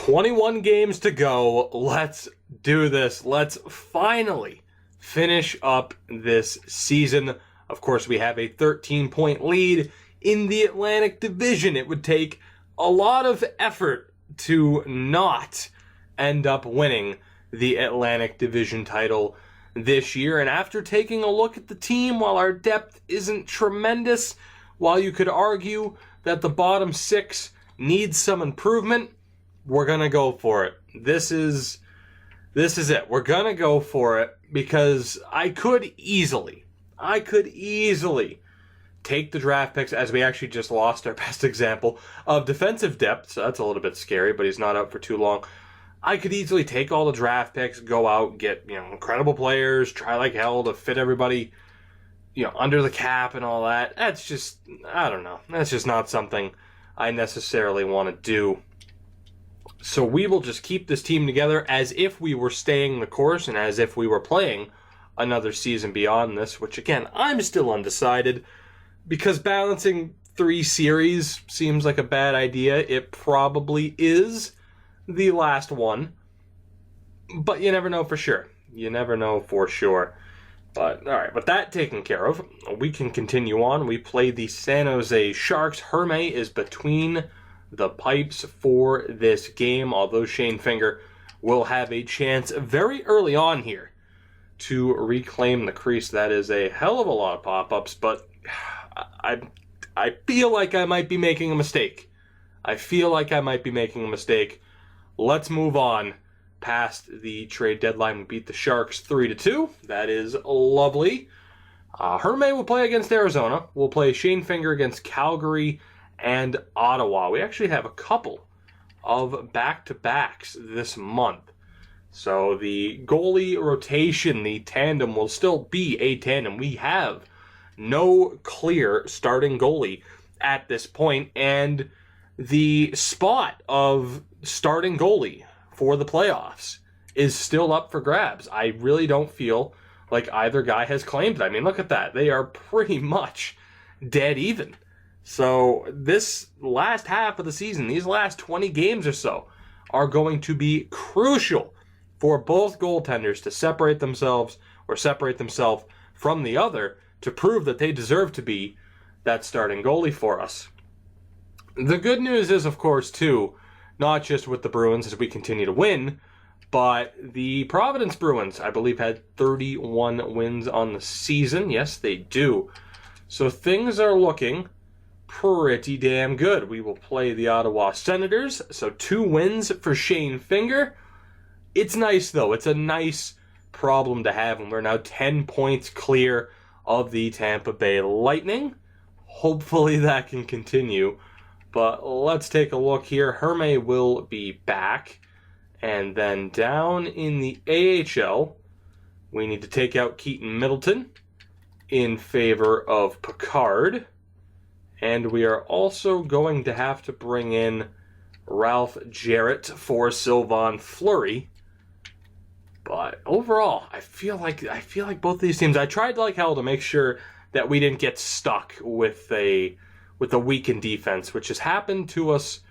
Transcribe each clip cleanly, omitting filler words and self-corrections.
21 games to go. Let's do this. Let's finally finish up this season. Of course, we have a 13-point lead in the Atlantic Division. It would take a lot of effort to not end up winning the Atlantic Division title this year. And after taking a look at the team, while our depth isn't tremendous, while you could argue that the bottom six needs some improvement, we're going to go for it. This is it. We're going to go for it because I could easily take the draft picks, as we actually just lost our best example of defensive depth, so that's a little bit scary, but he's not out for too long. I could easily take all the draft picks, go out, get, incredible players, try like hell to fit everybody, under the cap and all that. That's just, I don't know. That's just not something I necessarily want to do. So we will just keep this team together as if we were staying the course and as if we were playing another season beyond this, which again, I'm still undecided because balancing 3 series seems like a bad idea. It probably is the last one, but you never know for sure. But all right, with that taken care of, we can continue on. We play the San Jose Sharks. Hurme is between the pipes for this game, although Shane Finger will have a chance very early on here to reclaim the crease. That is a hell of a lot of pop-ups, but I feel like I might be making a mistake. Let's move on past the trade deadline. We beat the Sharks 3-2. That is lovely. Hurme will play against Arizona. We'll play Shane Finger against Calgary and Ottawa. We actually have a couple of back-to-backs this month. So the goalie rotation, the tandem, will still be a tandem. We have no clear starting goalie at this point, and the spot of starting goalie for the playoffs is still up for grabs. I really don't feel like either guy has claimed it. I mean, look at that. They are pretty much dead even. So this last half of the season, these last 20 games or so, are going to be crucial for both goaltenders to separate themselves from the other to prove that they deserve to be that starting goalie for us. The good news is, of course, too, not just with the Bruins as we continue to win, but the Providence Bruins, I believe, had 31 wins on the season. Yes, they do. So things are looking pretty damn good. We will play the Ottawa Senators. So 2 wins for Shane Finger. It's nice, though. It's a nice problem to have, and we're now 10 points clear of the Tampa Bay Lightning. Hopefully that can continue. But let's take a look here. Hurme will be back. And then down in the AHL, we need to take out Keaton Middleton in favor of Picard. And we are also going to have to bring in Ralph Jarrett for Sylvain Fleury. But overall, I feel like both of these teams, I tried like hell to make sure that we didn't get stuck with a weakened defense, which has happened to us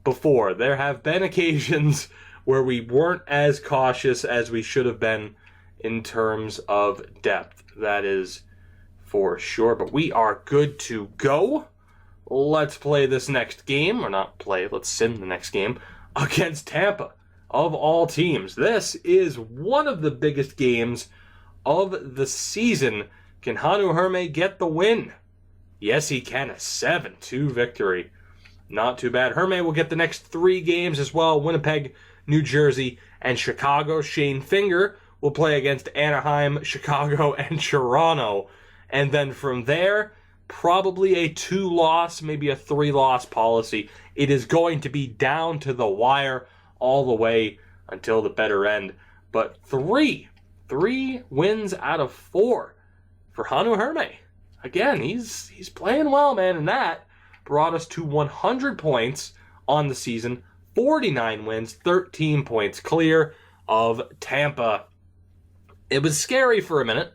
before. There have been occasions where we weren't as cautious as we should have been in terms of depth. That is for sure. But we are good to go. Let's play this next game. Or not play, let's sim the next game against Tampa. Of all teams, this is one of the biggest games of the season. Can Hannu Hurme get the win? Yes, he can. A 7-2 victory. Not too bad. Hurme will get the next 3 games as well. Winnipeg, New Jersey, and Chicago. Shane Finger will play against Anaheim, Chicago, and Toronto. And then from there, probably a 2-loss, maybe a 3-loss policy. It is going to be down to the wire all the way until the better end. But 3 wins out of 4 for Hannu Hurme. Again, he's playing well, man, and that brought us to 100 points on the season, 49 wins, 13 points clear of Tampa. It was scary for a minute.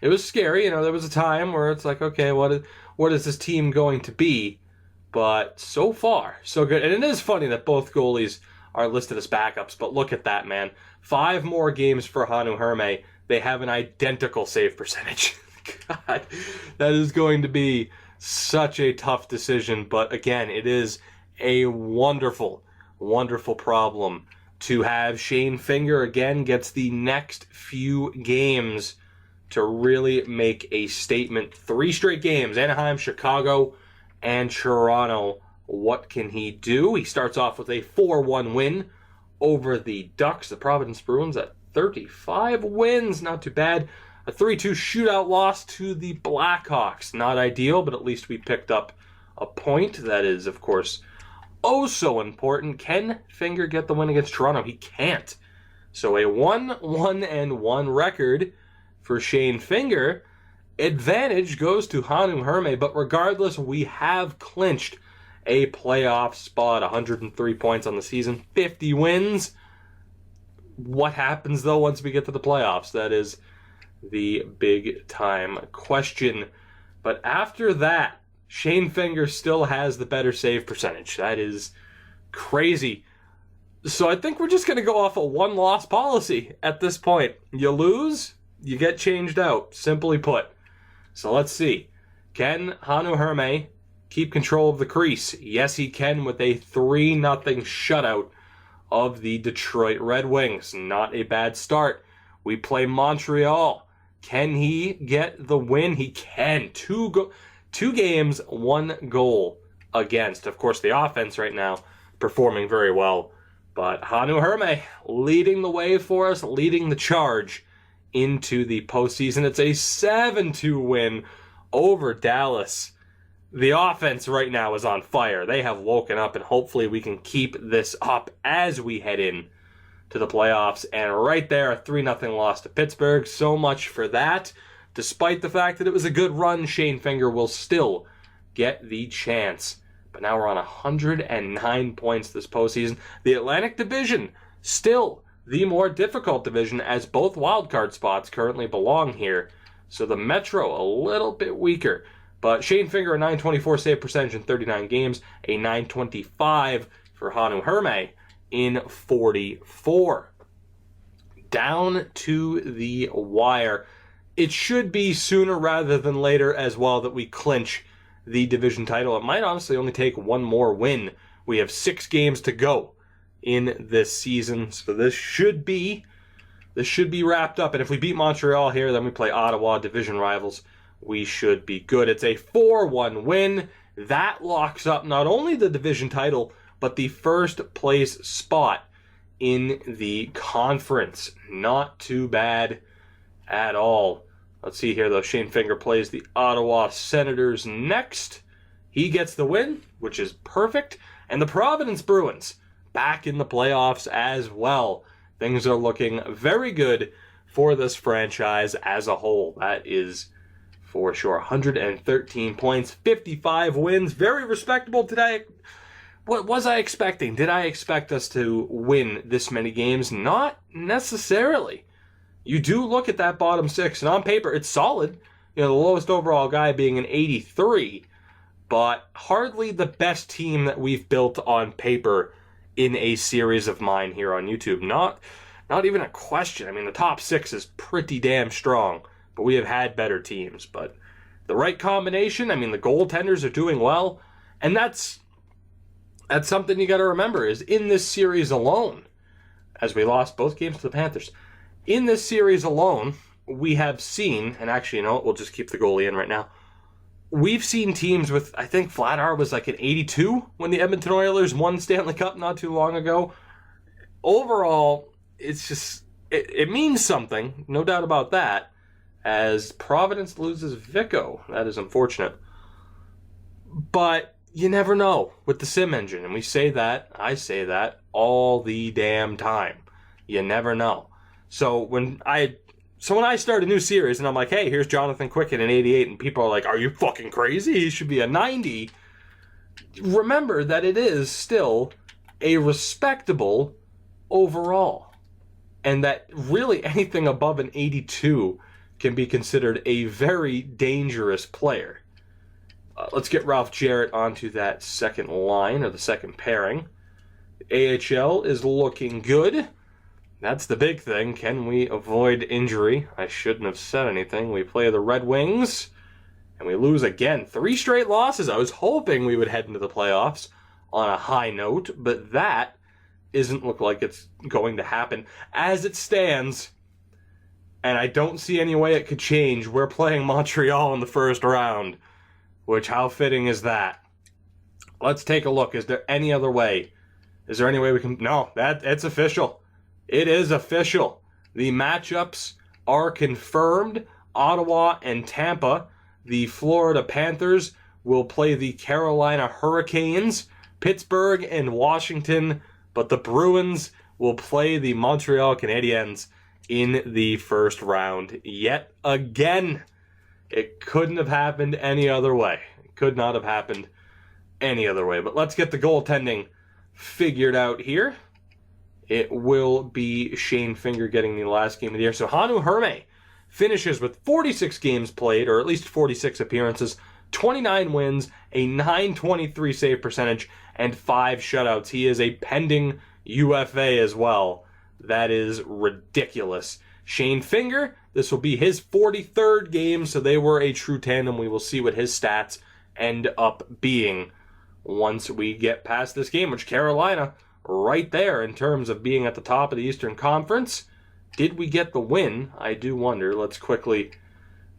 It was scary, there was a time where it's like, okay, what is this team going to be? But so far, so good. And it is funny that both goalies are listed as backups, but look at that, man. 5 more games for Hurme. They have an identical save percentage. God, that is going to be such a tough decision, but again, it is a wonderful, wonderful problem to have. Shane Finger again gets the next few games to really make a statement. 3 straight games, Anaheim, Chicago, and Toronto. What can he do? He starts off with a 4-1 win over the Ducks. The Providence Bruins at 35 wins, not too bad. A 3-2 shootout loss to the Blackhawks. Not ideal, but at least we picked up a point. That is, of course, oh so important. Can Finger get the win against Toronto? He can't. So a 1-1-1 record for Shane Finger. Advantage goes to Hurme, but regardless, we have clinched a playoff spot. 103 points on the season, 50 wins. What happens, though, once we get to the playoffs? That is the big-time question. But after that, Shane Finger still has the better save percentage. That is crazy. So I think we're just going to go off a one-loss policy at this point. You lose, you get changed out, simply put. So let's see. Can Hurme keep control of the crease? Yes, he can, with a 3-0 shutout of the Detroit Red Wings. Not a bad start. We play Montreal. Can he get the win? He can. 2 games, 1 goal against. Of course, the offense right now performing very well. But Hurme leading the way for us, leading the charge into the postseason. It's a 7-2 win over Dallas. The offense right now is on fire. They have woken up, and hopefully we can keep this up as we head in to the playoffs. And right there, a 3-0 loss to Pittsburgh. So much for that. Despite the fact that it was a good run, Shane Finger will still get the chance. But now we're on 109 points this postseason. The Atlantic Division, still the more difficult division, as both wildcard spots currently belong here. So the Metro, a little bit weaker. But Shane Finger, a 924 save percentage in 39 games, a 925 for Hurme in 44. Down to the wire. It should be sooner rather than later as well that we clinch the division title. It might honestly only take 1 more win. We have 6 games to go in this season, so this should be wrapped up. And if we beat Montreal here, then we play Ottawa, division rivals. We should be good. It's a 4-1 win. That locks up not only the division title, but the first place spot in the conference. Not too bad at all. Let's see here, though. Shane Finger plays the Ottawa Senators next. He gets the win, which is perfect. And the Providence Bruins back in the playoffs as well. Things are looking very good for this franchise as a whole. That is for sure. 113 points, 55 wins. Very respectable today. What was I expecting? Did I expect us to win this many games? Not necessarily. You do look at that bottom 6, and on paper, it's solid. You know, the lowest overall guy being an 83, but hardly the best team that we've built on paper in a series of mine here on YouTube. Not even a question. I mean, the top 6 is pretty damn strong, but we have had better teams. But the right combination, I mean, the goaltenders are doing well, and that's something you got to remember, is in this series alone, as we lost both games to the Panthers, in this series alone, we have seen, and actually, you know what, we'll just keep the goalie in right now. We've seen teams with, I think Flathar was like an 82 when the Edmonton Oilers won Stanley Cup not too long ago. Overall, it's just, it means something, no doubt about that, as Providence loses Vico. That is unfortunate. But you never know with the sim engine, and we say that, I say that, all the damn time. You never know. So when I start a new series and I'm like, hey, here's Jonathan Quick at an 88, and people are like, are you fucking crazy? He should be a 90. Remember that it is still a respectable overall, and that really anything above an 82 can be considered a very dangerous player. Let's get Ralph Jarrett onto that second line, or the second pairing. AHL is looking good. That's the big thing. Can we avoid injury? I shouldn't have said anything. We play the Red Wings, and we lose again. 3 straight losses. I was hoping we would head into the playoffs on a high note, but that isn't look like it's going to happen. As it stands, and I don't see any way it could change, we're playing Montreal in the first round, which how fitting is that? Let's take a look. Is there any other way? Is there any way we can... No, it's official. It is official. The matchups are confirmed. Ottawa and Tampa. The Florida Panthers will play the Carolina Hurricanes. Pittsburgh and Washington. But the Bruins will play the Montreal Canadiens in the first round. Yet again, it couldn't have happened any other way. It could not have happened any other way. But let's get the goaltending figured out here. It will be Shane Finger getting the last game of the year. So Hurme finishes with 46 games played, or at least 46 appearances, 29 wins, a .923 save percentage, and 5 shutouts. He is a pending UFA as well. That is ridiculous. Shane Finger, this will be his 43rd game, so they were a true tandem. We will see what his stats end up being once we get past this game, which Carolina... right there in terms of being at the top of the Eastern Conference. Did we get the win? I do wonder. Let's quickly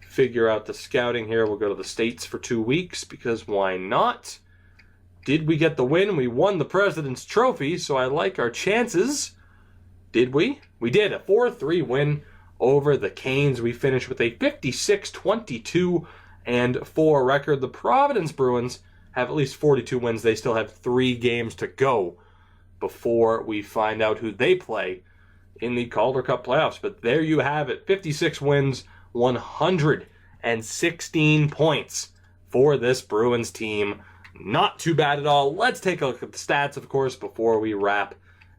figure out the scouting here. We'll go to the States for 2 weeks because why not? Did we get the win? We won the President's Trophy, so I like our chances. Did we? We did. A 4-3 win over the Canes. We finished with a 56-22-4 record. The Providence Bruins have at least 42 wins. They still have 3 games to go before we find out who they play in the Calder Cup playoffs. But there you have it. 56 wins, 116 points for this Bruins team. Not too bad at all. Let's take a look at the stats, of course, before we wrap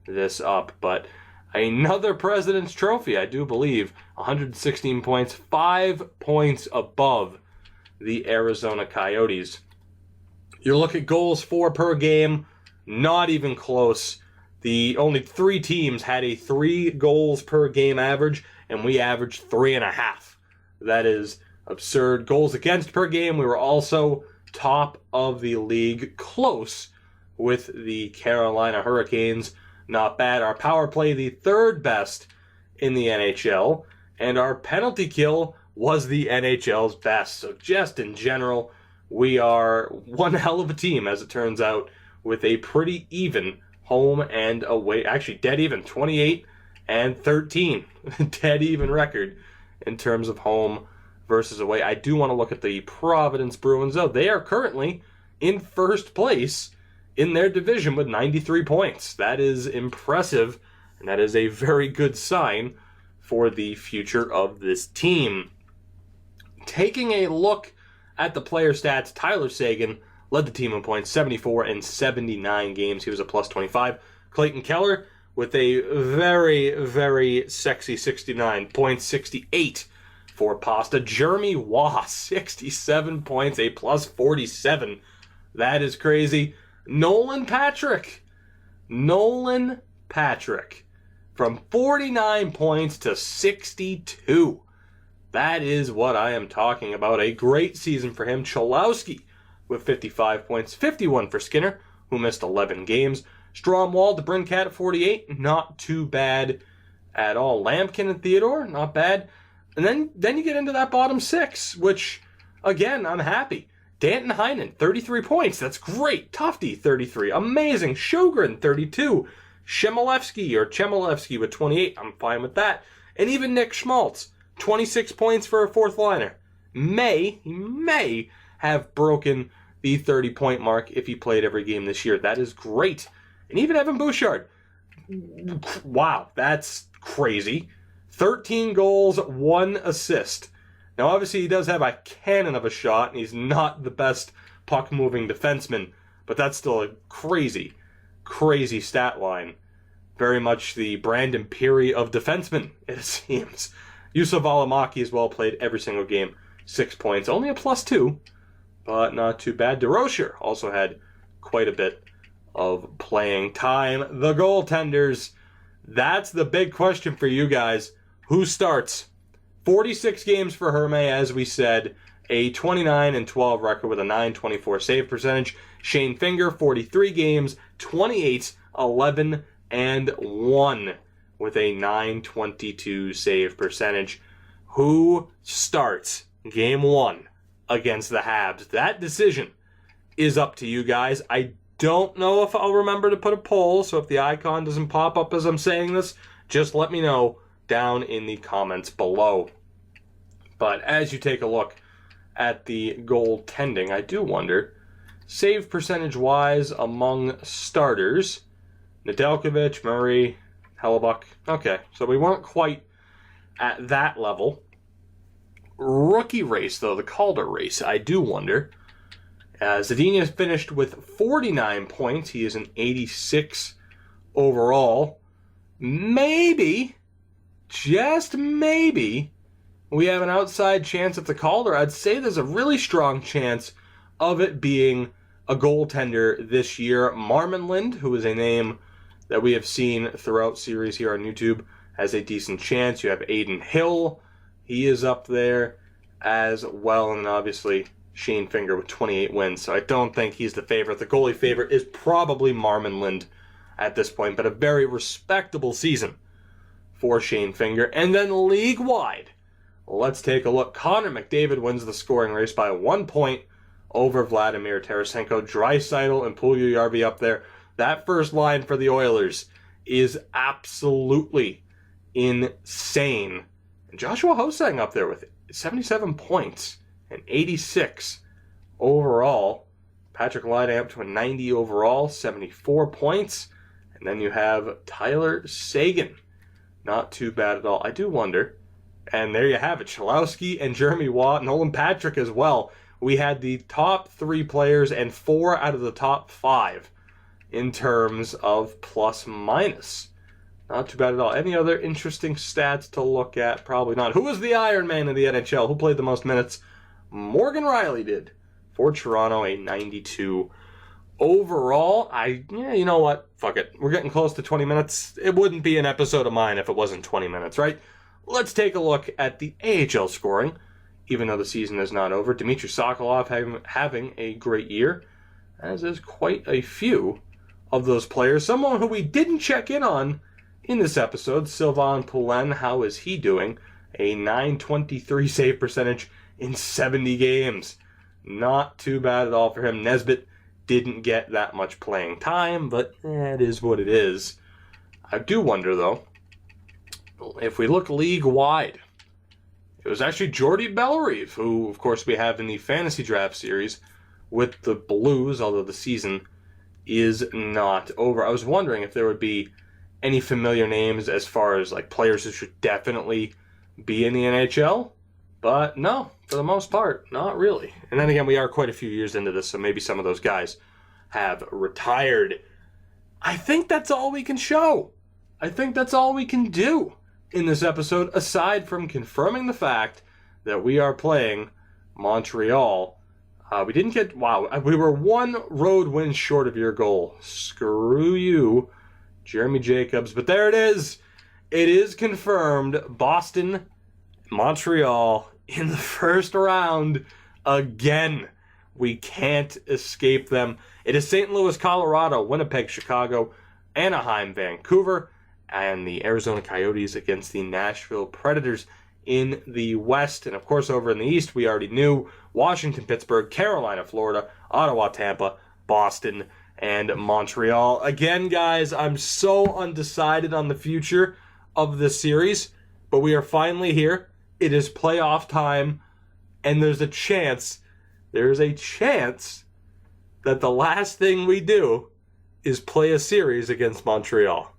this up. But another President's Trophy, I do believe. 116 points, 5 points above the Arizona Coyotes. You look at goals for per game, not even close. The only 3 teams had a 3 goals per game average, and we averaged 3.5. That is absurd. Goals against per game, we were also top of the league, close with the Carolina Hurricanes. Not bad. Our power play, the 3rd best in the NHL, and our penalty kill was the NHL's best. So just in general, we are one hell of a team, as it turns out, with a pretty even home and away. Actually, dead even, 28-13. Dead even record in terms of home versus away. I do want to look at the Providence Bruins, though. They are currently in first place in their division with 93 points. That is impressive, and that is a very good sign for the future of this team. Taking a look at the player stats, Tyler Seguin led the team in points, 74 in 79 games. He was a plus 25. Clayton Keller with a very, very sexy 69 points, 68 for Pasta. Jeremy Waugh, 67 points, a plus 47. That is crazy. Nolan Patrick from 49 points to 62. That is what I am talking about. A great season for him. Cholowski with 55 points, 51 for Skinner, who missed 11 games. Stromwald to Brincat at 48, not too bad at all. Lampkin and Theodore, not bad. And then you get into that bottom 6, which, again, I'm happy. Danton Heinen, 33 points. That's great. Tufty, 33. Amazing. Sjogren, 32. Chmelevsky with 28. I'm fine with that. And even Nick Schmaltz, 26 points for a 4th liner. He may have broken the 30-point mark if he played every game this year. That is great. And even Evan Bouchard. Wow, that's crazy. 13 goals, 1 assist. Now, obviously, he does have a cannon of a shot, and he's not the best puck-moving defenseman, but that's still a crazy, crazy stat line. Very much the Brandon Peary of defensemen, it seems. Yusuf Alamaki as well, played every single game. 6 points, only a plus 2, but not too bad. DeRocher also had quite a bit of playing time. The goaltenders, that's the big question for you guys. Who starts? 46 games for Hurme, as we said, a 29-12 record with a .924 save percentage. Shane Finger, 43 games, 28-11-1 with a .922 save percentage. Who starts game 1 against the Habs? That decision is up to you guys. I don't know if I'll remember to put a poll, so if the icon doesn't pop up as I'm saying this, just let me know down in the comments below. But as you take a look at the goaltending, I do wonder, save percentage-wise among starters, Nedeljkovic, Murray, Hellebuck. Okay, so we weren't quite at that level. Rookie race, though, the Calder race, I do wonder. Zadina finished with 49 points. He is an 86 overall. Maybe, just maybe, we have an outside chance at the Calder. I'd say there's a really strong chance of it being a goaltender this year. Marmon, who is a name that we have seen throughout series here on YouTube, has a decent chance. You have Aiden Hill. He is up there as well. And obviously Shane Finger with 28 wins. So I don't think he's the favorite. The goalie favorite is probably Marmon at this point. But a very respectable season for Shane Finger. And then league-wide, let's take a look. Connor McDavid wins the scoring race by 1 point over Vladimir Tarasenko. Draisaitl and Puljujarvi up there. That first line for the Oilers is absolutely insane. And Joshua Hosang up there with 77 points and 86 overall. Patrick Laine up to a 90 overall, 74 points. And then you have Tyler Seguin. Not too bad at all. I do wonder. And there you have it. Cholowski and Jeremy Watt, Nolan Patrick as well. We had the top 3 players and 4 out of the top 5 in terms of plus minus. Not too bad at all. Any other interesting stats to look at? Probably not. Who was the Iron Man in the NHL? Who played the most minutes? Morgan Rielly did. For Toronto, a 92 overall. You know what? Fuck it. We're getting close to 20 minutes. It wouldn't be an episode of mine if it wasn't 20 minutes, right? Let's take a look at the AHL scoring. Even though the season is not over, Dmitry Sokolov having a great year, as is quite a few of those players. Someone who we didn't check in on in this episode, Sylvain Poulin. How is he doing? A .923 save percentage in 70 games. Not too bad at all for him. Nesbitt didn't get that much playing time, but it is what it is. I do wonder, though, if we look league-wide, it was actually Jordy Bellerive, who, of course, we have in the fantasy draft series with the Blues, although the season is not over. I was wondering if there would be any familiar names as far as like players who should definitely be in the NHL, but no, for the most part, not really. And then again, we are quite a few years into this, so maybe some of those guys have retired. I think that's all we can show. I think that's all we can do in this episode, aside from confirming the fact that we are playing Montreal. We didn't get... Wow, we were 1 road win short of your goal. Screw you, Jeremy Jacobs. But there it is. It is confirmed. Boston, Montreal in the first round again. We can't escape them. It is St. Louis, Colorado, Winnipeg, Chicago, Anaheim, Vancouver, and the Arizona Coyotes against the Nashville Predators in the West. And of course, over in the East, we already knew Washington, Pittsburgh, Carolina, Florida, Ottawa, Tampa, Boston, and Montreal. Again, guys, I'm so undecided on the future of this series, but we are finally here. It is playoff time, and there's a chance that the last thing we do is play a series against Montreal.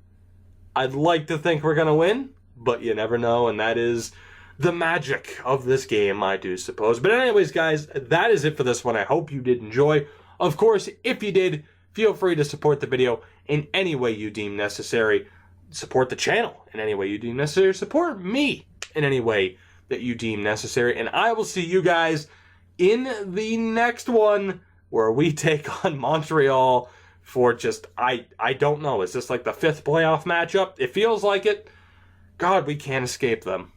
I'd like to think we're going to win, but you never know, and that is the magic of this game, I do suppose. But anyways, guys, that is it for this one. I hope you did enjoy. Of course, if you did, feel free to support the video in any way you deem necessary. Support the channel in any way you deem necessary. Support me in any way that you deem necessary. And I will see you guys in the next one, where we take on Montreal for just, I don't know. Is this like the 5th playoff matchup? It feels like it. God, we can't escape them.